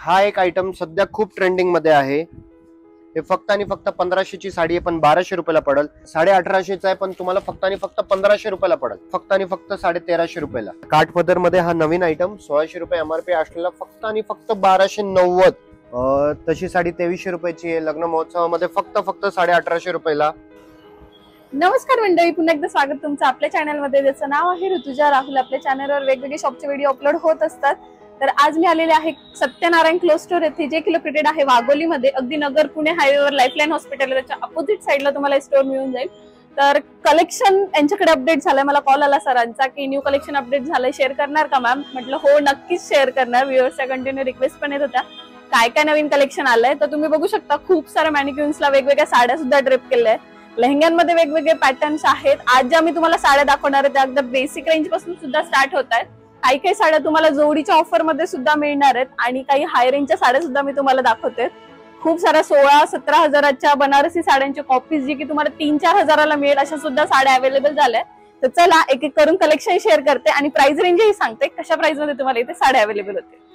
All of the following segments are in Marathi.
हा एक आयटम सध्या खूप ट्रेंडिंग मध्ये आहे। हे फक्त आणि फक्त 1500 ची साडी आहे, पण 1200 रुपयाला पडेल। 1850 आहे, पण तुम्हाला फक्त आणि फक्त 1500 रुपयाला पडेल। फक्त आणि फक्त 1350 रुपयाला। काठपदर मध्ये हा नवीन आयटम 1600 रुपये एमआरपी असलेला फक्त आणि फक्त 1290। तशी साडी 2300 रुपयाची आहे। लग्न महोत्सवामध्ये फक्त 1850 रुपयाला। नमस्कार मंडळी, पुन्हा एकदा स्वागत तुमचं आपल्या चॅनलमध्ये, ज्याचं नाव आहे ऋतुजा राहुल। आपल्या चॅनलवर वेगवेगळे शॉपचे व्हिडिओ अपलोड होत असतात। तर आज मी आलेले आहे सत्यनारायण क्लोथ स्टोर येथे, जे की लोकेटेड आहे वाघोलीमध्ये, अगदी नगर पुणे हायवेवर लाईफलाईन हॉस्पिटल आहे, त्याच्या अपोजिट साईडला तुम्हाला स्टोर मिळून जाईल। तर कलेक्शन यांच्याकडे अपडेट झालाय, मला कॉल आला सरांचा की न्यू कलेक्शन अपडेट झालंय, शेअर करणार का मॅम? म्हटलं हो नक्कीच शेअर करणार। व्ह्युअर्सच्या कंटिन्यू रिक्वेस्ट पण येत होत्या काय काय नवीन कलेक्शन आलंय। तर तुम्ही बघू शकता खूप साऱ्या मॅनिक्युन्सला वेगवेगळ्या साड्या सुद्धा ड्रेप केल्या आहे। लेहंग्यांमध्ये वेगवेगळे पॅटर्न्स आहेत। आज ज्या मी तुम्हाला साड्या दाखवणार आहे त्या अगदी बेसिक रेंज पासून सुद्धा स्टार्ट होत आहेत। काही काही साड्या तुम्हाला जोडीच्या ऑफर मध्ये सुद्धा मिळणार आहेत आणि काही हाय रेंजच्या साड्या सुद्धा मी तुम्हाला दाखवते। खूप साऱ्या 16-17 हजाराच्या बनारसी साड्यांच्या कॉपीज जी की तुम्हाला 3-4 हजाराला मिळेल अशा सुद्धा साड्या अवेलेबल झाल्या। तर चला एक एक करून कलेक्शन शेअर करते आणि प्राइस रेंजही सांगते कशा प्राइस मध्ये तुम्हाला इथे साड्या अवेलेबल होते।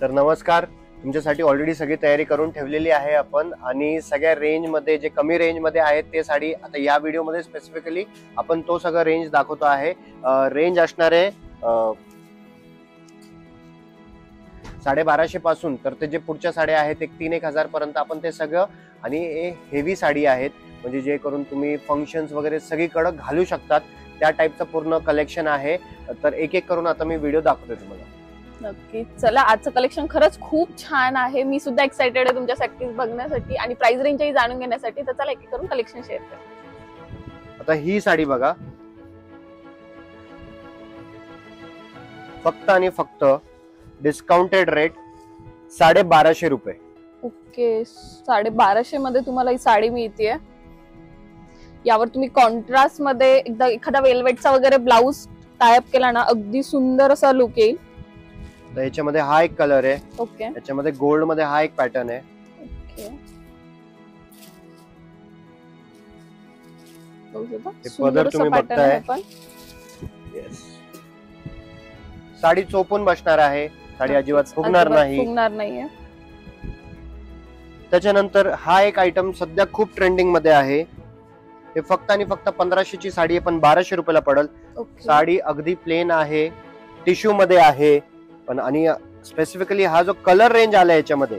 तर नमस्कार, तुमच्यासाठी ऑलरेडी सगळी तयारी करून ठेवलेली आहे आपण, आणि सगळ्या रेंज मध्ये जे कमी रेंज मध्ये आहेत ते साडी आता या व्हिडिओ मध्ये स्पेसिफिकली आपण तो सगळं रेंज दाखवतो आहे। रेंज असणार आहे 1250 पासून तर ते जे पुढच्या साड्या आहेत 1-3 हजार पर्यंत आपण ते सगळं, आणि हेवी साडी आहेत म्हणजे जे करून तुम्ही फंक्शन्स वगैरे सगळीकडे घालू शकतात त्या टाईपचं पूर्ण कलेक्शन आहे। तर एक एक करून आता मी व्हिडिओ दाखवतो तुम्हाला। नक्की चला, आजचं कलेक्शन खरंच खूप छान आहे। मी सुद्धा एक्साइटेड आहे तुमच्यासाठी बघण्यासाठी आणि प्राइस रेंजही जाणून घेण्यासाठी। तर चला एक एक करून कलेक्शन शेअर करू। आता ही साडी बघा, फक्त आणि फक्त डिस्काउंटेड रेट 1250 रुपये। ओके, 1250 मध्ये तुम्हाला ही साडी मिळते। यावर तुम्ही कॉन्ट्रास्ट मध्ये एकदा एखादा वेलवेटचा वगैरे ब्लाउज टायअप केला ना, अगदी सुंदर असा लुक येईल। तर याच्यामध्ये हा एक कलर आहे। ओके, याच्यामध्ये गोल्ड मध्ये हा एक पॅटर्न आहे। ओके, पदर तुम्ही बघताय। साडी चोपून बसणार आहे, साडी अजिबात फुगणार नाही। त्याच्यानंतर हा एक आयटम सध्या खूप ट्रेंडिंग मध्ये आहे। हे फक्त आणि फक्त 1500 ची साडी आहे, पण 1200 रुपयाला पडेल। साडी अगदी प्लेन आहे, टिश्यू मध्ये आहे पण, आणि स्पेसिफिकली हा जो कलर रेंज आला याच्यामध्ये,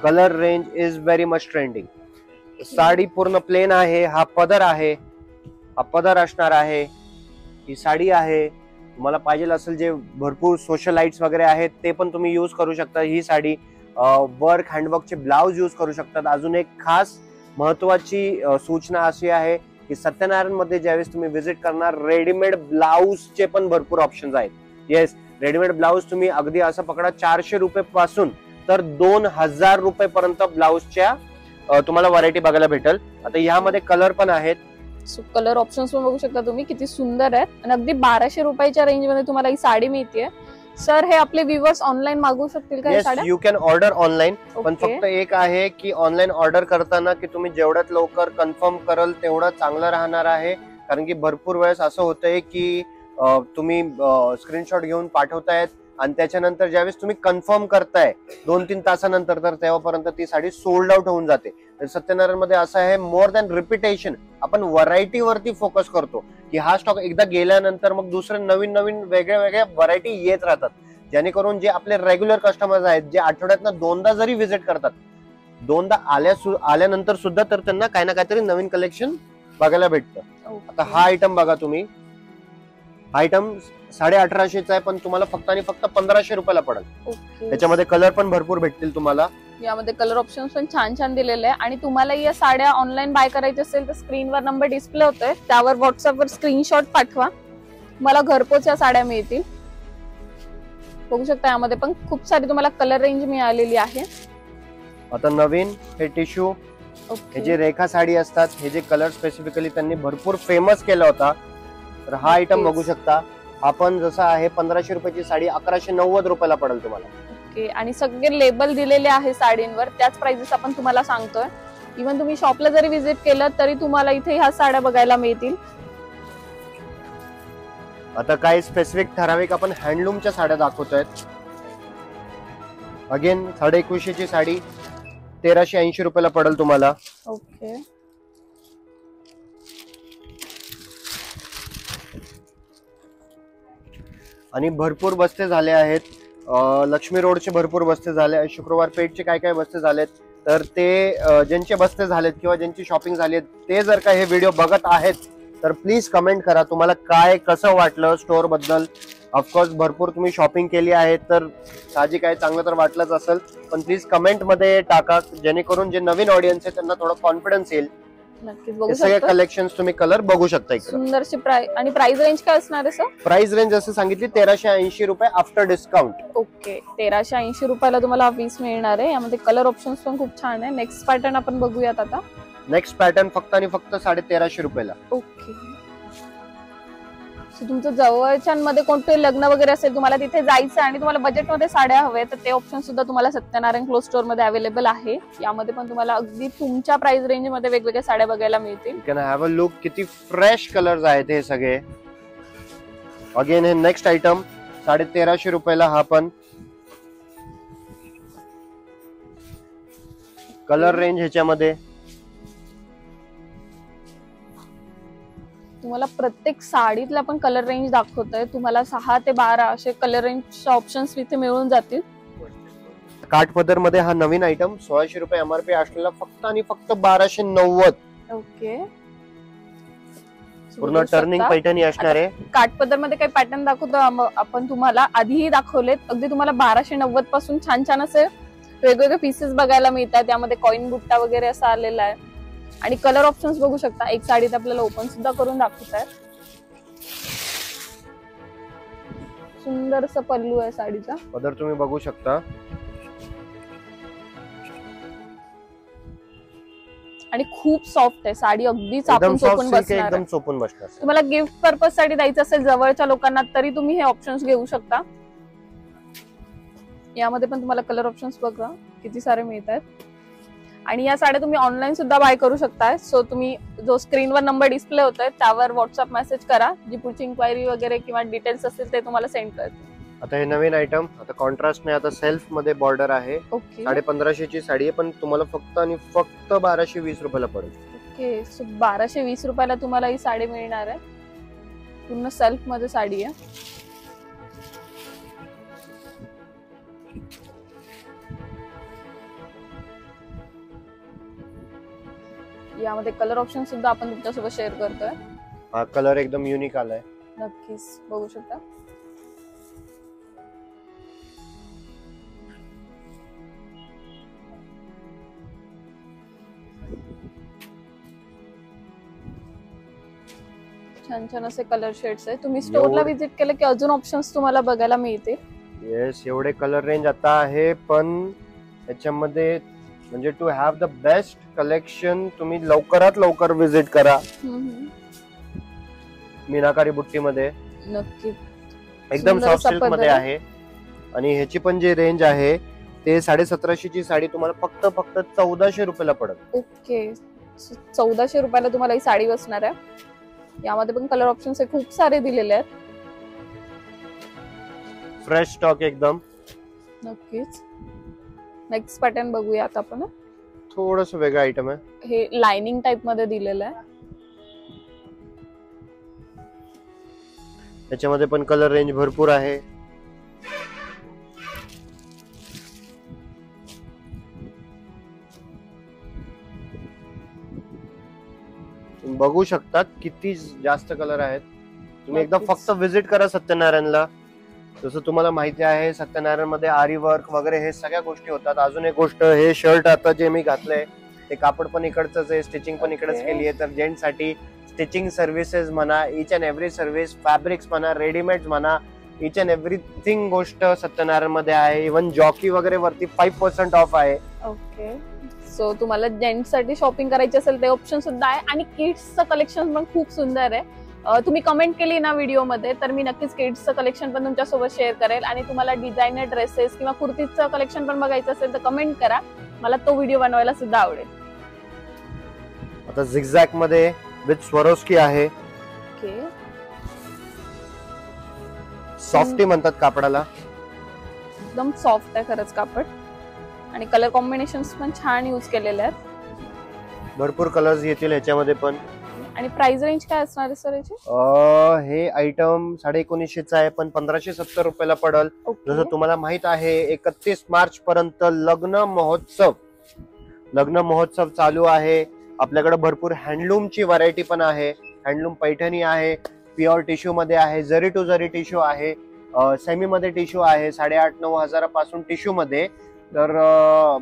colour range is very much trending. Sari पूर्ण प्लेन आहे, हा पदर आहे, हा पदर असणार आहे, ही साडी आहे। तुम्हाला पाहिजे असेल जे भरपूर सोशलाइट्स वगैरे आहेत ते पण तुम्ही यूज करू शकता। ही साडी वर्क हँडवर्कचे ब्लाउज यूज करू शकतात। अजून एक खास महत्वाची सूचना अशी आहे की सत्यनारायण मध्ये ज्यावेळेस तुम्ही व्हिजिट करणार, रेडीमेड ब्लाउजचे पण भरपूर ऑप्शन्स आहेत। येस, रेडीमेड ब्लाउज तुम्ही अगदी असं पकडा 400 रुपये पासून तर 2000 रुपये पर्यंत ब्लाउजच्या तुम्हाला व्हरायटी बघायला भेटेल। आता यामध्ये कलर पण आहेत, सो कलर ऑप्शन्स पण बघू शकता तुम्ही किती सुंदर आहेत आणि अगदी 1200 रुपयाच्या रेंज मध्ये तुम्हाला ही साडी मिळते। सर, हे आपले व्ह्यूअर्स ऑनलाईन मागवू शकतील का? Yes, you can order online, पण फक्त एक आहे की ऑनलाईन ऑर्डर करताना की तुम्ही जेवढ्यात लवकर कन्फर्म कराल तेवढं चांगलं राहणार आहे। कारण की भरपूर वेळेस असं होतंय की तुम्ही स्क्रीनशॉट घेऊन पाठवतायत आणि त्याच्यानंतर ज्यावेळेस तुम्ही कन्फर्म करताय 2-3 तासानंतर, तर तेव्हापर्यंत ती साडी सोल्ड आउट होऊन जाते। तर सत्यनारायण मध्ये असं आहे, मोर दॅन रिपिटेशन, आपण व्हरायटी वरती फोकस करतो की हा स्टॉक एकदा गेल्यानंतर मग दुसरे नवीन नवीन वेगळ्या वेगळ्या व्हरायटी येत राहतात, जेणेकरून जे आपले रेग्युलर कस्टमर्स आहेत जे आठवड्यातनं 2दा जरी व्हिजिट करतात, 2दा आल्यानंतर सुद्धा तर त्यांना काही ना काहीतरी नवीन कलेक्शन बघायला भेटतं। आता हा आयटम बघा तुम्ही, आयटम 1850 चा आहे, पण तुम्हाला फक्त आणि फक्त 1500 रुपयाला पडेल। त्याच्यामध्ये कलर पण भरपूर भेटतील तुम्हाला। यामध्ये कलर ऑप्शन्स पण छान छान दिलेले आहे। आणि तुम्हाला या साड्या ऑनलाईन बाय करायच्या असेल तर स्क्रीनवर नंबर डिस्प्ले होतोय, त्यावर व्हॉट्सअपवर स्क्रीनशॉट पाठवा, मला घरपोच या साड्या मिळतील। बघू शकता यामध्ये पण खूप सारी तुम्हाला कलर रेंज मिळालेली आहे। आता नवीन हे टिश्यू, हे जे रेखा साडी असतात, हे जे कलर स्पेसिफिकली त्यांनी भरपूर फेमस केला होता। तर हा आयटम बघू शकता, आपण जसं आहे 1500 रुपयाची साडी 1190 रुपयाला पडेल तुम्हाला। ओके, आणि सगळे लेबल दिलेले आहे साडींवर, त्याच प्राइसेस आपण तुम्हाला सांगतोय। इव्हन तुम्ही शॉपला जरी व्हिजिट केलं तरी तुम्हाला इथे ह्या साड्या बघायला मिळतील। आता काही स्पेसिफिक ठराविक आपण हँडलूमच्या साड्या दाखवतोय। अगेन 2150 ची साडी 1380 रुपयाला पडेल तुम्हाला. ओके. आणि भरपूर बस्ते झाले आहेत. लक्ष्मी रोडचे भरपूर बस्ते झाले, शुक्रवार पेठचे काय काय बस्ते झालेत, तर ते ज्यांचे बस्ते झालेत किंवा ज्यांची शॉपिंग झाली ते जर का हे व्हिडिओ बघत आहेत तर प्लीज कमेंट करा तुम्हाला काय कसं वाटलं स्टोअर बद्दल. ऑफकोर्स भरपूर तुम्ही शॉपिंग केली आहे तर साहजिक काय चांगलं तर वाटलंच असेल, पण प्लीज कमेंट मध्ये टाका जेणेकरून जे नवीन ऑडियन्स आहे त्यांना थोडा कॉन्फिडन्स येईल. नक्कीच बघू सगळे शकता. कलेक्शन्स तुम्ही कलर बघू शकता. सुंदरशी आणि प्राइस रेंज काय असणार आहे सर? प्राइस रेंज असं सांगितली 1380 रुपये आफ्टर डिस्काउंट. ओके. 1380 रुपयाला तुम्हाला पीस मिळणार आहे. यामध्ये कलर ऑप्शन्स पण खूप छान आहे. नेक्स्ट पॅटर्न आपण बघूयात आता. नेक्स्ट पॅटर्न फक्त आणि फक्त 1350 रुपयाला. ओके. तुमचं जवळच्यांमध्ये कोणते लग्न वगैरे असेल, तुम्हाला तिथे जायचं आणि तुम्हाला बजेटमध्ये साड्या हवे तर ते ऑप्शन सुद्धा तुम्हाला सत्यनारायण क्लोथ स्टोअर मध्ये अवेलेबल आहे. यामध्ये पण तुम्हाला अगदी तुमच्या प्राइस रेंज मध्ये वेगवेगळ्या साड्या बघायला मिळतील. Can have a look. किती फ्रेश कलर्स आहेत हे सगळे. अगेन हे नेक्स्ट आयटम 1350 रुपयाला. हा पण कलर रेंज ह्याच्यामध्ये तुम्हाला प्रत्येक साडीतला पण कलर रेंज दाखवतोय. तुम्हाला 6 ते 12 असे कलर रेंज ऑप्शन्स इथे मिळून जातील. काठपदर मध्ये हा नवीन आयटम 1600 रुपये एमआरपी असलेला फक्त आणि फक्त 1290. ओके. पूर्ण टर्निंग पैठणी असणार आहे. काठपदर मध्ये काही पॅटर्न दाखवतो आपण तुम्हाला आधीही दाखवलेत. अगदी तुम्हाला 1290 पासून छान छान असे वेगवेगळे पीसेस बघायला मिळतात. त्यामध्ये कॉइन बुट्टा वगैरे असा आलेला आहे आणि कलर ऑप्शन्स बघू शकता. एक साडीत आपल्याला ओपन सुद्धा करून दाखवतात. सुंदर असं पल्लू आहे साडीचा. पदर तुम्ही बघू शकता आणि खूप सॉफ्ट आहे साडी. अगदी चापून चोपून बसणार. एकदम चोपून बसणार. तुम्हाला गिफ्ट पर्पज साठी द्यायचं असेल जवळच्या लोकांना तरी तुम्ही हे ऑप्शन्स घेऊ शकता. यामध्ये पण तुम्हाला कलर ऑप्शन्स बघा किती सारे मिळतात. आणि या साड्या तुम्ही ऑनलाईन सुद्धा बाय करू शकता. सो तुम्ही जो स्क्रीनवर नंबर डिस्प्ले होतोय त्यावर व्हॉट्सअप मेसेज करा. जी पुढची इन्क्वायरी वगैरे किंवा डिटेल्स असतील ते तुम्हाला सेंड करते. आता हे नवीन आयटम आता कॉन्ट्रास्ट नाही, आता सेल्फ मध्ये बॉर्डर आहे. 1550 ची साडी आहे पण तुम्हाला फक्त आणि फक्त 1220 रुपयाला पडेल. ओके. सो 1220 रुपयाला तुम्हाला ही साडी मिळणार आहे. पूर्ण सेल्फ मध्ये साडी आहे. यामध्ये कलर ऑप्शन सुद्धा आपण तुमच्यासोबत शेअर करतोय. हा कलर एकदम युनिक आलाय. नक्कीच बघू शकता. छान छान असे कलर शेड्स आहे. तुम्ही स्टोअरला व्हिजिट केलं की अजून ऑप्शन्स तुम्हाला बघायला मिळतील. येस, एवढे कलर रेंज आता आहे पण त्याच्यामध्ये म्हणजे to have the best collection तुम्ही लवकरात लवकर विजिट करा. मीनाकारी बुट्टी मध्ये नक्की एकदम सॉफ्ट सिल्क मध्ये आहे. आणि ह्याची पण जी रेंज आहे ते 1750 ची साडी तुम्हाला फक्त 1400 रुपयाला पडेल. ओके. 1400 रुपयाला तुम्हाला ही साडी बसणार आहे. यामध्ये पण कलर ऑप्शन्स खूप सारे दिलेले आहेत. फ्रेश स्टॉक एकदम. नक्कीच. नेक्स्ट पॅटर्न बघूया आता आपण. थोडस वेगळं आयटम आहे. हे लाइनिंग टाइप मध्ये दिलेलं आहे. त्याच्यामध्ये पण कलर रेंज भरपूर आहे. बघू शकता किती जास्त कलर आहेत. तुम्ही एकदा फक्त विजिट करा सत्यनारायणला. जसं तुम्हाला माहिती आहे सत्यनारायण मध्ये आरी वर्क वगैरे हे सगळ्या गोष्टी होतात. अजून एक गोष्ट, हे शर्ट आता जे मी घातलंय ते कापड पण इकडचंच आहे, स्टिचिंग पण इकडेच केली आहे. तर जेंट्स साठी स्टिचिंग सर्व्हिसेस म्हणा, each and every service, fabrics म्हणा, रेडीमेड म्हणा, इच अँड एव्हरीथिंग गोष्ट सत्यनारायण मध्ये आहे. इव्हन जॉकी वगैरे वरती 5% ऑफ आहे. ओके. सो तुम्हाला जेंट्स साठी शॉपिंग करायची असेल ते ऑप्शन सुद्धा आहे. आणि किड्सचं कलेक्शन पण खूप सुंदर आहे. तुम्ही कमेंट केली ना व्हिडिओमध्ये तर मी नक्कीच किड्सचं कलेक्शन पण तुमच्यासोबत शेअर करेल. आणि तुम्हाला डिझायनर ड्रेसेस किंवा कुर्तीचं कलेक्शन पण बघायचं असेल तर कमेंट करा. मला तो व्हिडिओ बनवायला सुद्धा आवडेल. आता झिगझॅग मध्ये विथ स्वरोस्की आहे. ओके. सॉफ्टी म्हणतात कापडाला. एकदम सॉफ्ट आहे खरंच कापड आणि कलर कॉम्बिनेशन्स पण छान यूज केलेले आहेत. भरपूर कलर्स येतील ह्याच्यामध्ये पण. आणि प्राइस रेंज काय असणार आहे सर याची? हे आयटम 1950 आहे पण 1570 रुपयाला पडल. जसं तुम्हाला माहित आहे 31 मार्च पर्यंत लग्न महोत्सव चालू आहे. आपल्याकडे भरपूर हँडलूमची व्हरायटी पण आहे. हँडलूम पैठणी आहे, प्युअर टिश्यू मध्ये आहे, जरी टू जरी टिश्यू आहे, सेमी मध्ये टिश्यू आहे. 8,500-9,000 हजारापासून टिश्यू मध्ये, तर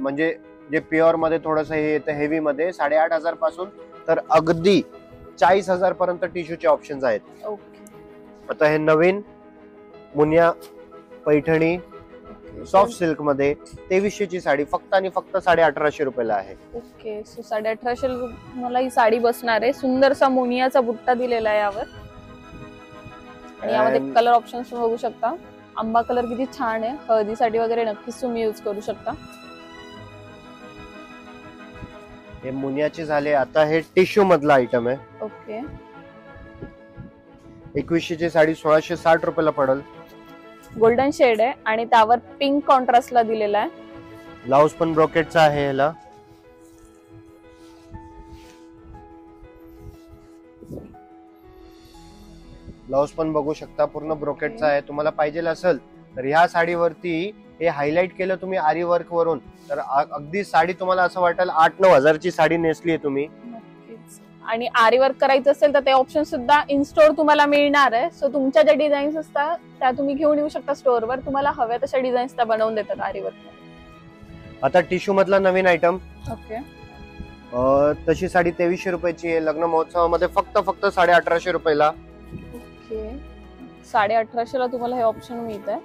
म्हणजे जे प्युअर मध्ये थोडस हे येतं हेवी मध्ये 8,500 पासून तर अगदी 40,000 पर्यंत टिश्यूचे ऑप्शन्स आहेत. आता हे नवीन मुनिया पैठणी सॉफ्ट सिल्क मध्ये 2300 ची साडी फक्त आणि फक्त 1850 रुपयाला आहे. ओके, सो 1850 मला ही साडी बसणार आहे. सुंदरसा मुनियाचा बुट्टा दिलेला आहे यावर आणि यामध्ये कलर ऑप्शन्स तुम्ही बघू शकता. आंबा कलर किती छान आहे, हळदीसाठी वगैरे नक्कीच तुम्ही यूज करू शकता. हे मुनियाचे झाले. आता हे टिश्यू मधला आयटम आहे. ओके, 2100 ची साडी 1660 रुपयाला पडल. गोल्डन शेड आहे आणि त्यावर पिंक कॉन्ट्रास्टला दिलेला आहे. ब्लाउज पण ब्रोकेटचा आहे. ह्याला ब्लाउज पण बघू शकता पूर्ण ब्रोकेटचा आहे. तुम्हाला पाहिजे असेल तर ह्या साडीवरती हे हायलाइट केलं तुम्ही आरी वर्क वरून, तर अगदी साडी तुम्हाला असं वाटेल 8-9 हजारची साडी नेसली आहे तुम्ही. आणि आरी वर्क करायचं असेल तर ते ऑप्शन सुद्धा इन स्टोर तुम्हाला मिळणार आहे. सो तुमच्या ज्या डिझाईन्स असतात त्या तुम्ही घेऊन येऊ शकता स्टोअरवर. तुम्हाला हव्या तशा डिझाईन्स त्या बनवून देतात आरी वर्क. आता टिश्यू मधला नवीन आयटम. ओके, तशी साडी 2300 रुपयाची आहे. लग्न महोत्सवामध्ये फक्त 1850 रुपयाला. ओके, 1850 ला तुम्हाला हे ऑप्शन मिळत आहे.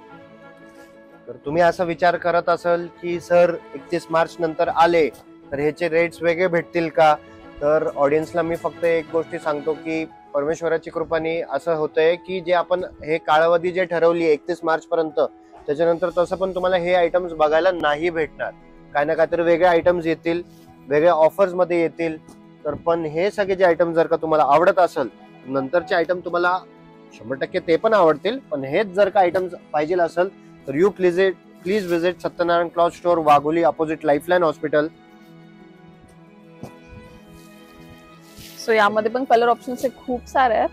तर तुम्ही असा विचार करत असाल की सर 31 मार्च नंतर आले तर ह्याचे रेट्स वेगळे भेटतील का, तर ऑडियन्सला मी फक्त एक गोष्टी सांगतो की परमेश्वराची कृपाने असं होतंय की जे आपण हे कालावधी जे ठरवली 31 मार्च पर्यंत, त्याच्यानंतर तसं पण तुम्हाला हे आयटम्स बघायला नाही भेटणार. काय ना काहीतरी वेगळे आयटम्स येतील, वेगळ्या ऑफर्स मध्ये येतील. तर पण हे सगळे जे आयटम जर का तुम्हाला आवडत असेल, नंतरचे आयटम तुम्हाला 100% ते पण आवडतील. पण हेच जर का आयटम्स पाहिजे असेल तर you please visit Satyanarayan cloth store, Wagholi, opposite lifeline hospital. So यामध्ये पण कलर ऑप्शन्स खूप सारे आहेत.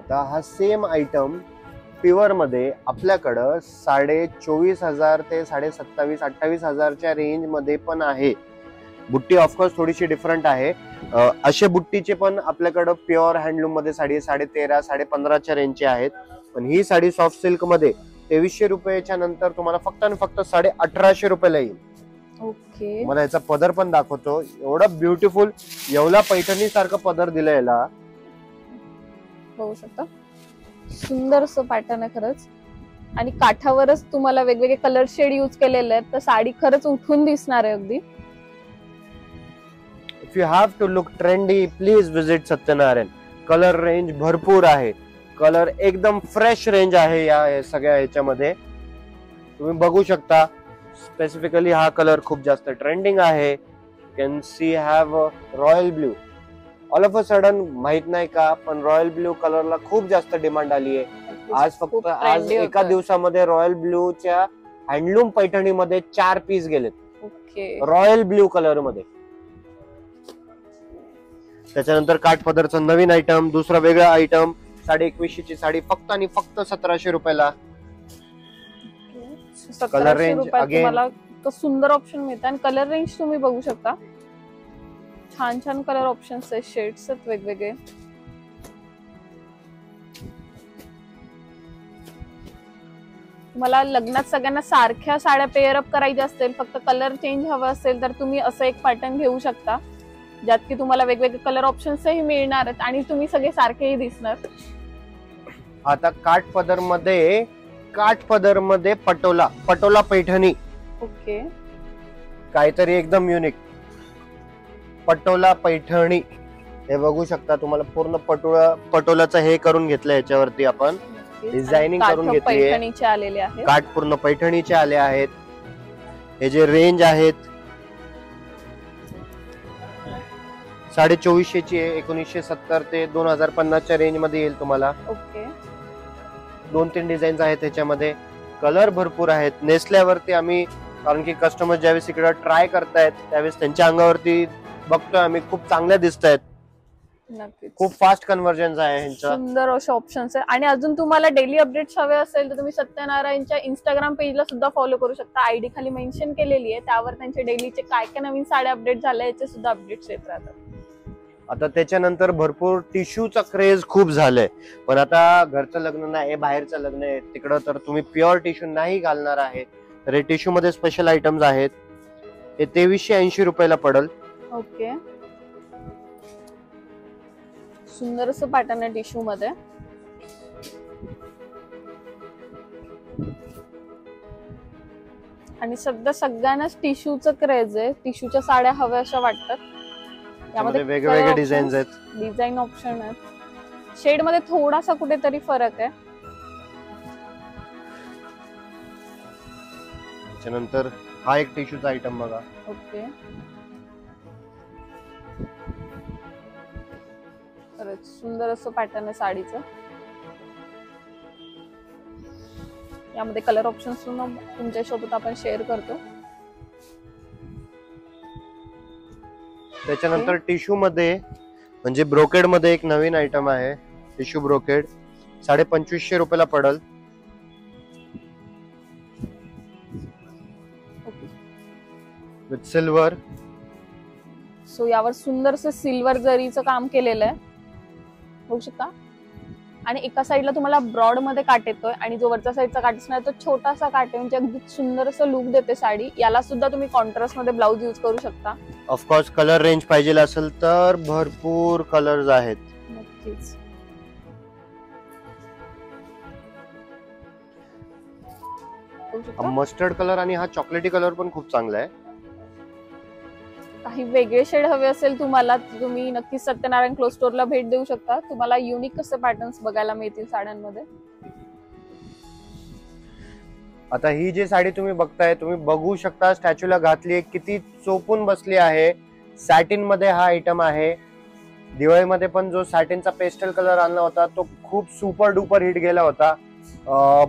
आता हा सेम आयटम प्युअर मध्ये आपल्याकडं 24,500 ते 27,000-28,000च्या रेंज मध्ये पण आहे. बुट्टी ऑफकोर्स थोडीशी डिफरंट आहे. असे बुट्टीचे पण आपल्याकडं प्युअर हँडलूम मध्ये साडी 13,500-15,000च्या रेंजची आहेत. पण ही साडी सॉफ्ट सिल्क मध्ये 2300 रुपयाच्या नंतर तुम्हाला फक्त आणि फक्त 1850 रुपयाला येईल. ओके, मला याचा पदर पण दाखवतो. एवढा ब्युटिफुल येवला पैठणी सारखं पदर दिलंय याला. बघू शकता सुंदर असं पॅटर्न आहे खरंच. आणि काठावरच तुम्हाला वेगवेगळे कलर शेड यूज केलेले आहेत, तर साडी खरंच उठून दिसणार आहे अगदी. If you have to look trendy please visit Satyanarayan. Colour range भरपूर आहे. कलर एकदम फ्रेश रेंज आहे या सगळ्या ह्याच्यामध्ये. तुम्ही बघू शकता स्पेसिफिकली हा कलर खूप जास्त ट्रेंडिंग आहे. Can see have royal blue. All of a sudden माहित नाही का, पण रॉयल ब्ल्यू कलरला खूप जास्त डिमांड आली आहे. आज एका दिवसामध्ये रॉयल ब्ल्यूच्या हँडलूम पैठणीमध्ये 4 पीस गेलेत. ओके, रॉयल ब्ल्यू कलर मध्ये. त्याच्यानंतर काठपदरचं नवीन आयटम, दुसरा वेगळा आयटम. 2150 ची साडी फक्त आणि फक्त 1700 रुपयाला. कलर रेंज तुम्हाला सुंदर ऑप्शन मिळतात आणि कलर रेंज तुम्ही बघू शकता. छान छान कलर ऑप्शन्स आहेत, शेड्स आहेत वेगवेगळे. तुम्हाला लग्नात सगळ्यांना सारख्या साड्या पेअर अप करायच्या असतील, फक्त कलर चेंज हवा असेल, तर तुम्ही असं एक पॅटर्न घेऊ शकता ज्यात की तुम्हाला वेगवेगळे कलर ऑप्शन्सही मिळणार आहेत आणि तुम्ही सगळे सारखेही दिसणार. आता काठपदर मध्ये पटोला पैठणी. ओके, काहीतरी एकदम युनिक. पटोला पैठणी हे बघू शकता. तुम्हाला पूर्ण पटोलाचं हे करून घेतलं, याच्यावरती आपण डिझायनिंग करून घेतली आहे. काठ पूर्ण पैठणीचे आले आहेत. हे जे रेंज आहेत 2450 ची आहे, 1970 ते 2050 रेंज मध्ये येईल तुम्हाला. ओके. 2-3 डिझाईन्स आहेत त्याच्यामध्ये. कलर भरपूर आहेत. नेसल्यावरती आम्ही, कारण की कस्टमर ज्यावेळेस इकडे ट्राय करतायत त्यावेळेस त्यांच्या अंगावरती बघतोय आम्ही, खूप चांगल्या दिसत आहेत. नक्कीच. खूप फास्ट कन्व्हर्जन आहे ह्यांचं. सुंदर असे ऑप्शन्स आहे. आणि अजून तुम्हाला डेली अपडेट्स हवे असेल तर तुम्ही सत्यनारायणच्या इंस्टाग्राम पेजला सुद्धा फॉलो करू शकता. आयडी खाली मेन्शन केलेली आहे, त्यावर त्यांचे डेलीचे काय काय नवीन साड्या अपडेट झाल्या याचे सुद्धा अपडेट्स येत राहतात. आता त्याच्यानंतर भरपूर टिश्यूचा क्रेज खूप झालंय, पण आता घरचं लग्न नाही, बाहेरचं लग्न आहे तिकडं, तर तुम्ही प्युअर टिश्यू नाही घालणार आहे, तर हे टिश्यू मध्ये स्पेशल आयटम्स आहेत. हे 2380 रुपयाला पडेल. ओके. सुंदर असं पॅटर्न आहे टिश्यू मध्ये. आणि सध्या सगळ्यांनाच टिश्यूचं क्रेज आहे, टिश्यूच्या साड्या हव्या अशा वाटतात. यामध्ये वेगवेगळे डिझाईन्स आहेत, डिझाईन ऑप्शन आहेत. शेड मध्ये थोडासा कुठेतरी फरक आहे. त्याच्यानंतर हा एक टिश्यूचा आयटम बघा. ओके. सुंदर असं पॅटर्न आहे साडीचं. यामध्ये कलर ऑप्शन्स तुमच्या सोबत आपण शेअर करतो. त्याच्यानंतर टिश्यू मध्ये म्हणजे ब्रोकेड मध्ये एक नवीन आयटम आहे, टिश्यू ब्रोकेड. 2550 रुपयाला पडेल. With silver. सो यावर सुंदरसं सिल्वर जरीचं काम केलेलं आहे, बघू शकता. आणि एका साईडला तुम्हाला ब्रॉड मध्ये काट येतोय आणि जो वरच्या साईडचा काट असणार तो छोटासा काट आहे, म्हणजे अगदी सुंदर असं लुक देते साडी. याला सुद्धा तुम्ही कॉन्ट्रास्ट मध्ये ब्लाउज यूज करू शकता. ऑफकोर्स कलर रेंज पाहिजे असेल तर भरपूर कलर्स आहेत. नक्कीच. मस्टर्ड कलर आणि हा चॉकलेटी कलर पण खूप चांगला आहे. काही वेगळे शेड हवे असेल तुम्हाला, तुम्ही नक्कीच सत्यनारायण क्लोथ स्टोअरला भेट देऊ शकता. तुम्हाला युनिक असे पॅटर्न्स बघायला मिळतील साड्यांमध्ये. आता ही जी साडी तुम्ही बघताय, तुम्ही बघू शकता स्टॅच्यूला घातली, किती चोपून बसली आहे. सॅटिन मध्ये हा आयटम आहे. दिवाळीमध्ये पण जो सॅटिनचा पेस्टल कलर आणला होता तो खूप सुपर डुपर हिट गेला होता.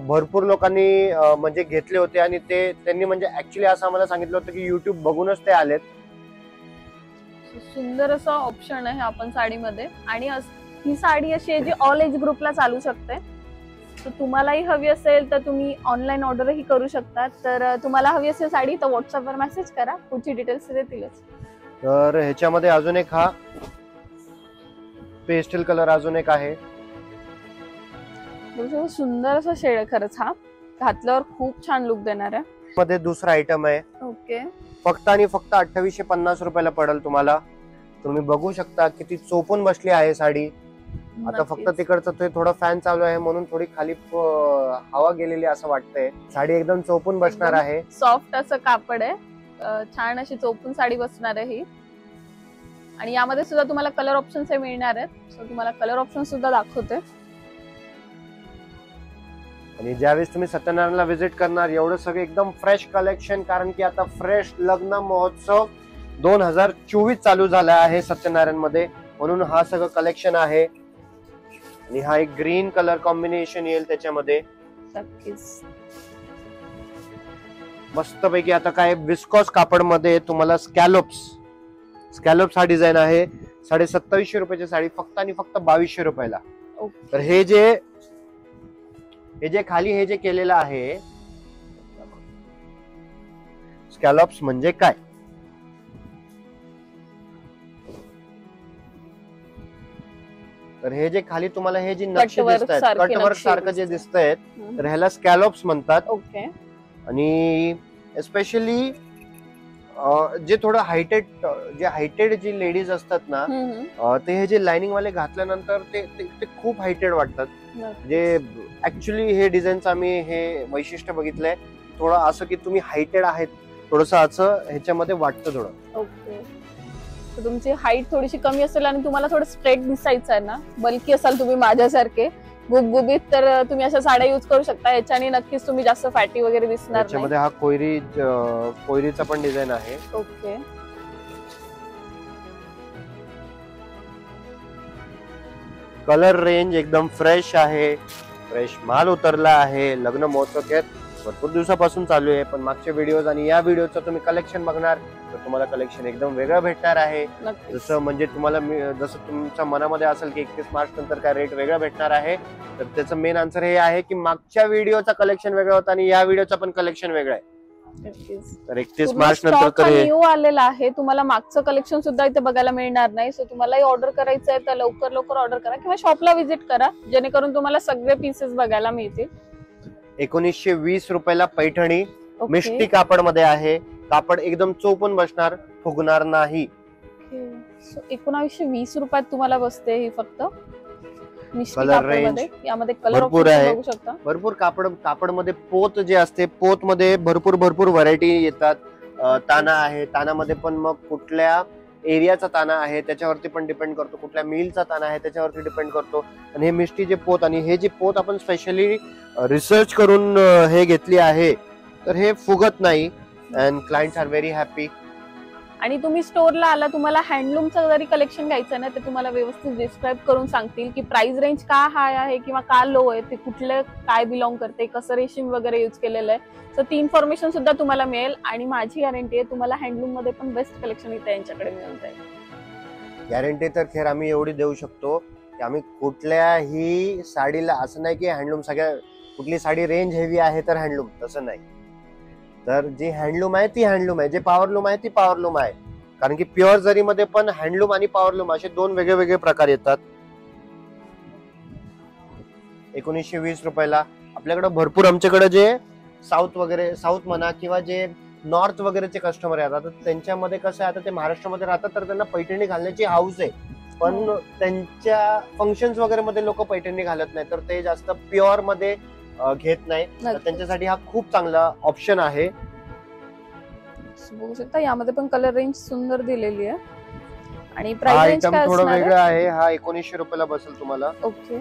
भरपूर लोकांनी म्हणजे घेतले होते आणि ते त्यांनी म्हणजे ऍक्च्युली असं आम्हाला सांगितलं होतं की युट्यूब बघूनच ते आलेत. सुंदर असं ऑप्शन आहे आपण साडीमध्ये. आणि ही साडी अशी आहे जी ऑल एज ग्रुपला चालू शकते. तर तुम्हालाही हवी असेल तर तुम्ही ऑनलाईन ऑर्डरही करू शकता. तर तुम्हाला हवी असेल साडी तर व्हॉट्सअपवर मेसेज करा, पुढची डिटेल्स देतीलच. तर ह्याच्यामध्ये अजून एक हा पेस्टल कलर अजून एक आहे. सुंदर असं शेड आहे खरंच. हा घातल्यावर खूप छान लुक देणार आहे. मध्ये दुसरा आयटम आहे. ओके. फक्त आणि फक्त 2850 रुपयाला पडेल तुम्हाला. तुम्ही बघू शकता किती चोपून बसली आहे साडी. आता फक्त तिकडचं ते थोडं फॅन चालू आहे म्हणून थोडी खाली हवा गेलेली असं वाटतंय. साडी एकदम चोपून बसणार आहे. सॉफ्ट असं कापड आहे, छान अशी चोपून साडी बसणार आहे ही. आणि यामध्ये सुद्धा तुम्हाला कलर ऑप्शन्स मिळणार आहेत. सो तुम्हाला कलर ऑप्शन सुद्धा दाखवते. आणि ज्यावेळेस तुम्ही सत्यनारायणला व्हिजिट करणार, एवढं सगळं एकदम फ्रेश कलेक्शन, कारण की आता फ्रेश लग्न महोत्सव 2024 चालू झाला आहे सत्यनारायण मध्ये, म्हणून हा सगळं कलेक्शन आहे. आणि हा एक ग्रीन कलर कॉम्बिनेशन येईल त्याच्यामध्ये. मस्त पैकी. आता काय विस्कॉस कापड मध्ये तुम्हाला स्कॅलोप्स हा डिझाईन आहे. 2750 रुपयाची साडी फक्त आणि फक्त 2200 रुपयाला. तर हे जे खाली हे जे केलेलं आहे स्कॅलोप्स म्हणजे काय, तर हे जे खाली तुम्हाला हे जे नक्षी दिसत आहेत, कटवर्क सारखं जे दिसत आहेत, तर ह्याला स्कॅलोप्स म्हणतात. ओके. आणि स्पेशली जे थोडं हायटेड जे लेडीज असतात ना, ते हे जे लाइनिंग वाले घातल्यानंतर ते खूप हायटेड वाटतात. म्हणजे ऍक्च्युली हे डिझाईनचं आम्ही हे वैशिष्ट्य बघितलंय, थोडं असं की तुम्ही हायटेड आहेत, थोडस असं ह्याच्यामध्ये वाटतं थोडं. ओके. तर तुमची हाईट थोडीशी कमी असेल आणि तुम्हाला थोडं स्ट्रेट दिसायचं आहे ना, बल्की असाल तुम्ही माझ्यासारखे गुबगुबीत, तर तुम्ही अशा साड्या यूज करू शकता. याच्याने नक्कीच तुम्ही जास्त फॅटी वगैरे दिसणार नाही. याच्यामध्ये हा कोयरीचा पण डिझाईन आहे. ओके. कलर रेंज एकदम फ्रेश आहे, फ्रेश माल उतरला आहे. लग्न महोत्सव खेळ भरपूर दिवसापासून चालू आहे, पण मागच्या व्हिडिओज आणि या व्हिडिओचं तुम्ही कलेक्शन बघणार तर तुम्हाला कलेक्शन एकदम वेगळं भेटणार आहे. जसं म्हणजे तुम्हाला जसं तुमच्या मनामध्ये असेल की 31 मार्च नंतर काय रेट वेगळा भेटणार आहे, तर त्याचं मेन आन्सर हे आहे की मागच्या व्हिडिओचा कलेक्शन वेगळा होता आणि या व्हिडिओचा पण कलेक्शन वेगळा आहे. तर 31 मार्च नंतर तर न्यू आलेला आहे. तुम्हाला मागचं कलेक्शन सुद्धा इथे बघायला मिळणार नाही. सो तुम्हालाही ऑर्डर करायचं आहे तर लवकर ऑर्डर करा किंवा शॉपला व्हिजिट करा, जेणेकरून तुम्हाला सगळे पीसेस बघायला मिळतील. 1920 रुपयाला पैठणी मिष्टी कापड मध्ये आहे. कापड एकदम चोपून बसणार, फुगणार नाही. 1920 रुपयात तुम्हाला बसते ही फक्त कलर रेंज यामध्ये कलर भरपूर आहे. भरपूर कापड मध्ये पोत जे असते, पोत मध्ये भरपूर व्हरायटी येतात. ताना आहे, तानामध्ये पण मग कुठल्या एरियाचा ताना आहे त्याच्यावरती पण डिपेंड करतो, कुठल्या मिलचा ताना आहे त्याच्यावरती डिपेंड करतो. आणि हे मिष्टी जे पोत, आणि हे जे पोत आपण स्पेशली रिसर्च करून हे घेतली आहे, तर हे फुगत नाही. And clients are very happy. आणि तुम्ही स्टोरला आला, तुम्हाला हँडलूमचं जरी कलेक्शन घ्यायचं ना, ते तुम्हाला व्यवस्थित डिस्क्राईब करून सांगतील की प्राइस रेंज का हाय आहे किंवा का लो आहे, ते कुठले काय बिलॉंग करते, कसं रेशीम वगैरे यूज केलेलं आहे. सो ती इन्फॉर्मेशन सुद्धा तुम्हाला मिळेल. आणि माझी गॅरंटी आहे तुम्हाला हँडलूम मध्ये पण बेस्ट कलेक्शन इथे यांच्याकडे मिळून जाईल. गॅरंटी तर खेर आम्ही एवढी देऊ शकतो की आम्ही कुठल्याही साडीला असं नाही की हँडलूम सगळ्या, कुठली साडी रेंज हेवी आहे तर हँडलूम, तसं नाही. तर जी हँडलूम आहे ती हँडलूम आहे, जे पॉवरलूम आहे ती पॉवरलूम आहे. कारण की प्युअर जरीमध्ये पण हँडलूम आणि पॉवरलूम असे दोन वेगळे प्रकार येतात. 1920 रुपयाला आपल्याकडे भरपूर, आमच्याकडे जे साऊथ म्हणा किंवा जे नॉर्थ वगैरेचे कस्टमर येतात, त्यांच्यामध्ये कसं आहे, आता ते महाराष्ट्रामध्ये राहतात तर त्यांना पैठणी घालण्याची हाऊस आहे, पण त्यांच्या फंक्शन्स वगैरे मध्ये लोक पैठणी घालत नाही, तर ते जास्त प्युअर मध्ये घेत नाही. तर त्यांच्यासाठी हा खूप चांगला ऑप्शन आहे. बघू शकता यामध्ये पण कलर रेंज सुंदर दिलेली आहे. आणि प्राइस रेंज काय थोडं वेगळं आहे. हा 1900 रुपयाला बसेल तुम्हाला. ओके,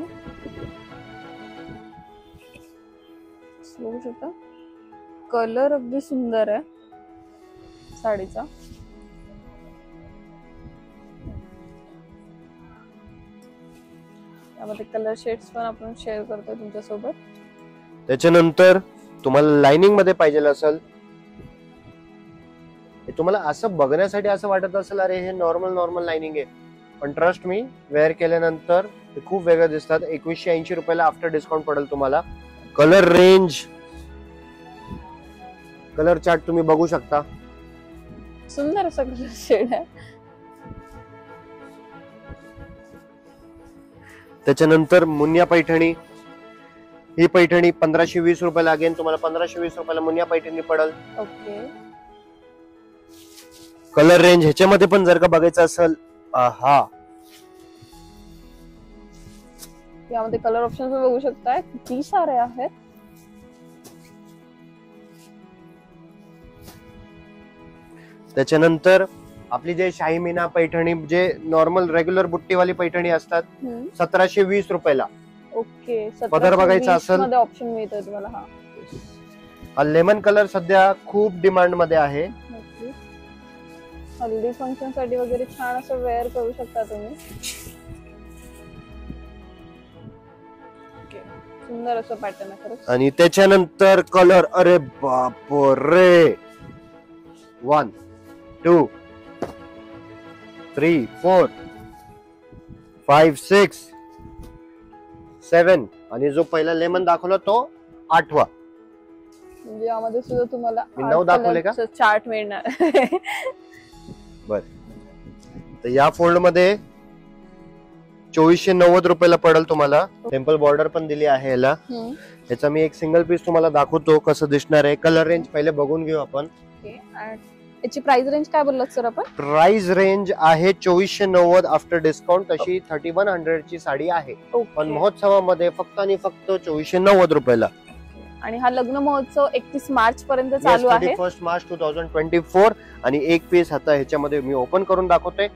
बघू शकता कलर अगदी सुंदर आहे साडीचा. यामध्ये कलर शेड्स पण आपण शेअर करतोय तुमच्यासोबत. त्याच्यानंतर तुम्हाला लाइनिंग मध्ये पाहिजे असेल, तुम्हाला असं बघण्यासाठी असं वाटत असेल अरे हे नॉर्मल लाइनिंग आहे, पण ट्रस्ट मी, वेअर केल्यानंतर ते खूप वेगळं दिसतात. 2180 रुपयाला आफ्टर डिस्काउंट पडेल तुम्हाला. कलर रेंज, कलर चार्ट तुम्ही बघू शकता, सुंदर असं कलर शेड आहे. त्याच्यानंतर मुनिया पैठणी, ही पैठणी 1520 रुपयाला, अगेन तुम्हाला 1520 रुपयाला मुनिया पैठणी पडेल. ओके, कलर रेंज ह्याच्यामध्ये पण जर का बघायचं असेल, हा यामध्ये कलर ऑप्शन बघू शकताय, किती सारे आहेत. त्याच्यानंतर आपली जे शाही मीना पैठणी, जे नॉर्मल रेग्युलर बुट्टीवाली पैठणी असतात, 1720 रुपयाला. ओके, पदर बघायचा असेल ऑप्शन मिळतोय तुम्हाला. हा लेमन कलर सध्या खूप डिमांड मध्ये आहे. हल्दी फंक्शन साठी वगैरे छान असं वेअर करू शकता तुम्ही. सुंदर असं पॅटर्न आहे खरंच. आणि त्याच्यानंतर कलर, अरे बाप रे, 1 2 3 4 5 6 7 आणि जो पहिला लेमन दाखवला तो 8वा. म्हणजे यामध्ये सुद्धा तुम्हाला 9 दाखवले का चार्ट मिळणार. बर, तर या फोल्ड मध्ये 2490 रुपयाला पडेल तुम्हाला. टेम्पल बॉर्डर पण दिली आहे याला. याचा मी एक सिंगल पीस तुम्हाला दाखवतो कसं दिसणार आहे. कलर रेंज पहिले बघून घेऊ आपण. याची प्राइस रेंज काय बोललात सर आपण? प्राइस रेंज आहे 2490 आफ्टर डिस्काउंट. तशी 3100 ची साडी आहे, पण महोत्सवामध्ये फक्त आणि फक्त 2490 रुपयाला. आणि हा लग्न महोत्सव 31 मार्च पर्यंत चालू आहे. 31 मार्च 2024. आणि एक पीस आता ह्याच्यामध्ये मी ओपन करून दाखवतोय.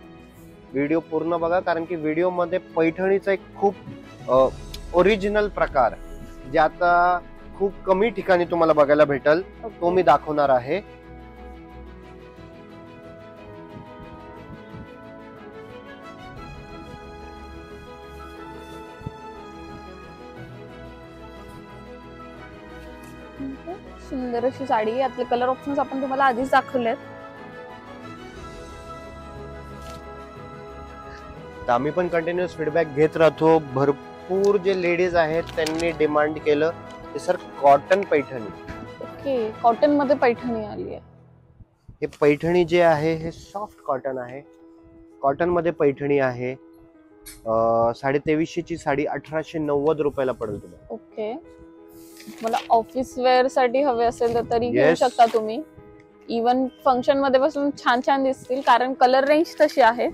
व्हिडिओ पूर्ण बघा, कारण की व्हिडिओ मध्ये पैठणीचा एक खूप ओरिजिनल प्रकार जे आता खूप कमी ठिकाणी तुम्हाला बघायला भेटल, तो मी दाखवणार आहे. सुंदर अशी साडी आहे. यातले कलर ऑप्शन्स आपण तुम्हाला आधीच दाखवलेत. तर आम्ही पण कंटिन्युअस फीडबॅक घेत राहतो. भरपूर जे लेडीज आहेत त्यांनी डिमांड केलं की sir cotton Paithani. Okay, cotton मध्ये पैठणी आली आहे. हे पैठणी जे आहे हे सॉफ्ट कॉटन आहे. कॉटन मध्ये पैठणी आहे. 2350 ची साडी 1890 रुपयाला पडेल तुम्हाला. ओके, मला ऑफिस वेअर साठी हवे असेल तर तरी घेऊ Yes. शकता तुम्ही. इवन फंक्शन मध्ये बसून छान छान दिसतील कारण कलर रेंज तशी आहे.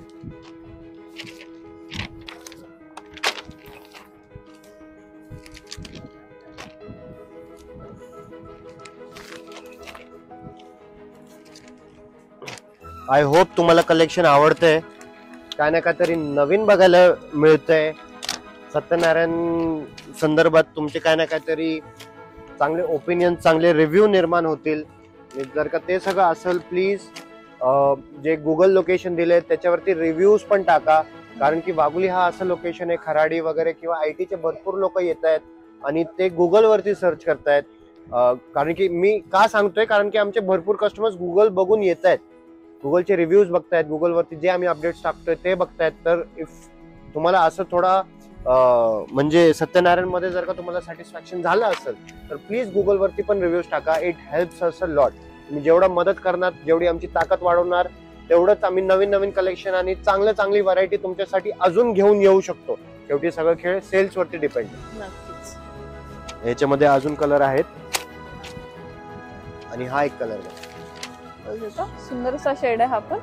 आय होप तुम्हाला कलेक्शन आवडतंय. काय ना काय तरी नवीन बघायला मिळतंय. सत्यनारायण संदर्भात तुमचे काय ना काहीतरी चांगले ओपिनियन, चांगले रिव्ह्यू निर्माण होतील. जर का ते सगळं असेल प्लीज जे गुगल लोकेशन दिले त्याच्यावरती रिव्ह्यूज पण टाका. कारण की वाघोली हा असं लोकेशन आहे, खराडी वगैरे किंवा IT चे भरपूर लोक येत आहेत आणि ते गुगल वरती सर्च करतायत. कारण की मी का सांगतोय, कारण की आमचे भरपूर कस्टमर्स गुगल बघून येत आहेत, गुगलचे रिव्ह्यूज बघतायत, गुगल वरती जे आम्ही अपडेट्स टाकतोय ते बघतायत. तर इफ तुम्हाला असं थोडा म्हणजे सत्यनारायण मध्ये जर का तुम्हाला सॅटिस्फॅक्शन झालं असेल तर प्लीज गुगल वरती पण रिव्ह्यूज टाका. It helps us a lot. तुम्ही जेवढा मदत करणार, जेवढी आमची ताकद वाढवणार, तेवढंच आम्ही नवीन नवीन कलेक्शन आणि चांगली व्हरायटी तुमच्यासाठी अजून घेऊन येऊ शकतो. शेवटी सगळं खेळ सेल्स वरती डिपेंड आहे. नक्कीच. याच्यामध्ये अजून कलर आहेत आणि हा एक कलर आहे. सुंदरसा शेड आहे हा पण.